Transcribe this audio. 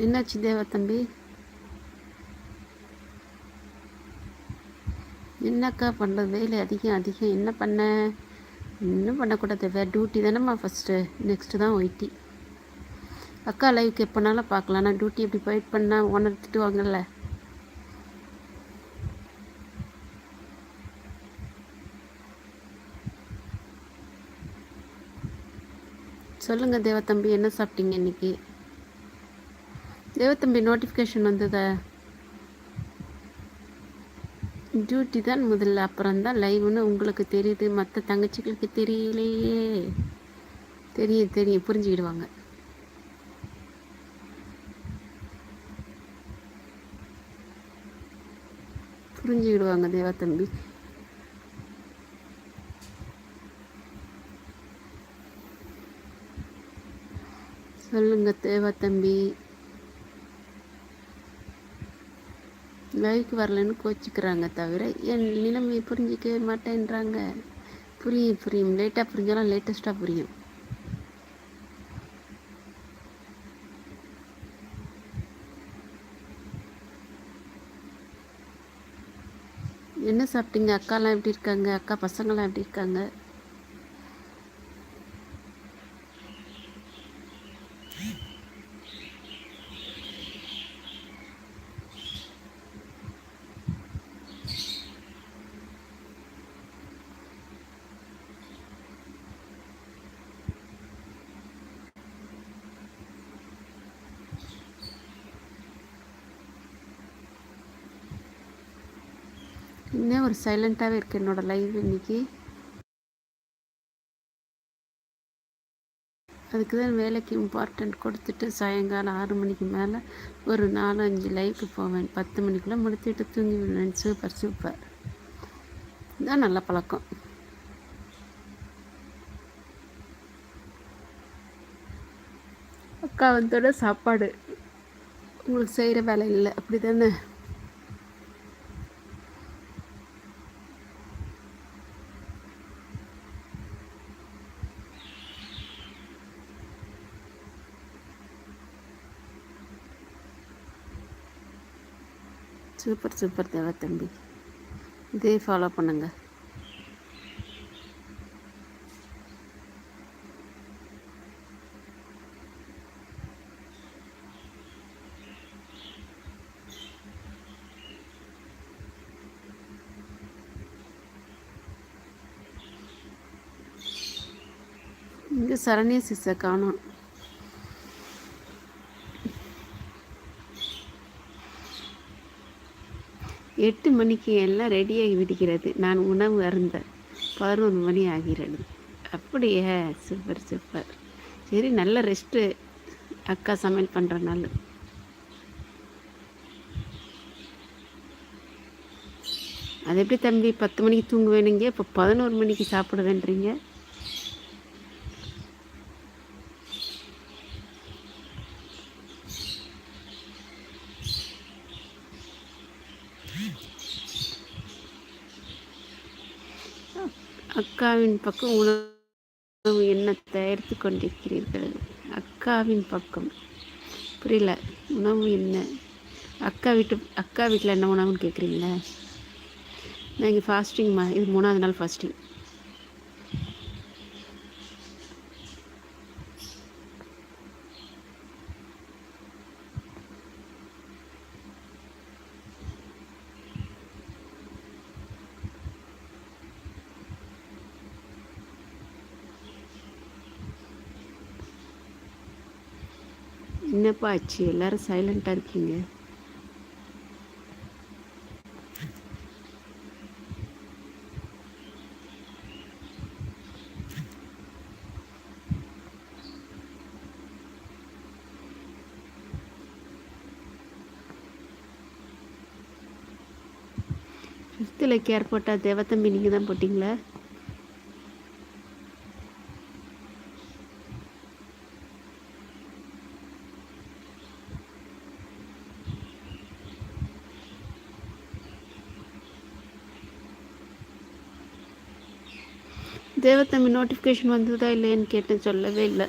என்னாச்சு தேவா தம்பி? என்னக்கா பண்ணுறது? வேலை அதிகம் அதிகம். என்ன பண்ண? இன்னும் பண்ணக்கூடாது. வேறு டியூட்டி தானேம்மா ஃபஸ்ட்டு, நெக்ஸ்ட்டு தான் ஒய்டி. அக்கா லைவுக்கு எப்போனாலும் பார்க்கலாம். நான் டியூட்டி எப்படி போயிட் பண்ணால் ஓனர் திட்டுவாங்கல்ல. சொல்லுங்கள் தேவத்தம்பி, என்ன சாப்பிட்டீங்க இன்றைக்கி? தேவத்தம்பி நோட்டிஃபிகேஷன் வந்ததா? டியூட்டி தான் முதல்ல, அப்புறம்தான் லைவ்னு உங்களுக்கு தெரியுது, மற்ற தங்கச்சிகளுக்கு தெரியலையே. தெரியும் தெரியும், புரிஞ்சுக்கிடுவாங்க. புரிஞ்சுக்கிடுவாங்க தேவத்தம்பி. சொல்லுங்க தேவத்தம்பி. லைவுக்கு வரலன்னு கோச்சிக்கிறாங்க தவிர என் நிலைமையை புரிஞ்சிக்கவே மாட்டேன்றாங்க. புரியும் புரியும், லேட்டாக புரிஞ்சாலும் லேட்டஸ்ட்டாக புரியும். என்ன சாப்பிட்டீங்க? அக்காலாம் எப்படி இருக்காங்க? அக்கா பசங்களாம் எப்படி இருக்காங்க? இன்னும் ஒரு சைலண்ட்டாகவே இருக்குது என்னோடய லைவ் இன்னைக்கு. அதுக்கு தான் வேலைக்கு இம்பார்ட்டண்ட் கொடுத்துட்டு சாயங்காலம் 6 மணிக்கு மேலே ஒரு 4-5 லைவுக்கு போவேன். 10 மணிக்குள்ளே முடித்துட்டு தூங்கி விடுவேன். சூப்பர் சூப்பர், இதுதான் நல்ல பழக்கம். அக்கா வந்தோட சாப்பாடு உங்களுக்கு செய்கிற வேலை இல்லை, அப்படி தானே? சூப்பர் சூப்பர் தேவா தம்பி, இதே ஃபாலோ பண்ணுங்க. இங்கே சரண்யா சிஸ்டர் காணோம். எட்டு மணிக்கு எல்லாம் ரெடியாகி விடுகிறது. நான் உணவு அருந்த 11 மணி ஆகிறது. அப்படியே, சூப்பர் சூப்பர். சரி, நல்ல ரெஸ்ட்டு அக்கா சமையல் பண்ணுறனால. அது எப்படி தம்பி 10 மணிக்கு தூங்குவேனுங்க, இப்போ 11 மணிக்கு சாப்பிடுவேன்றீங்க? அக்காவின் பக்கம் உணவு என்ன தயாரித்து கொண்டிருக்கிறீர்கள்? அக்காவின் பக்கம் புரியல. உணவு என்ன? அக்கா வீட்டில் என்ன உணவுன்னு கேட்குறீங்களா? நான் இங்கே ஃபாஸ்டிங்மா, இது 3ஆவது நாள் ஃபாஸ்டிங். என்னப்பா ஆச்சு, எல்லாரும் சைலண்ட்டாக இருக்கீங்க? ஃபிஃப்த்தில் கேர் போட்டால் தேவத்தம்பி நீங்கள் தான் போட்டிங்களா? தேவத்தம்பி நோட்டிஃபிகேஷன் வந்ததா இல்லைன்னு கேட்டேன், சொல்லவே இல்லை.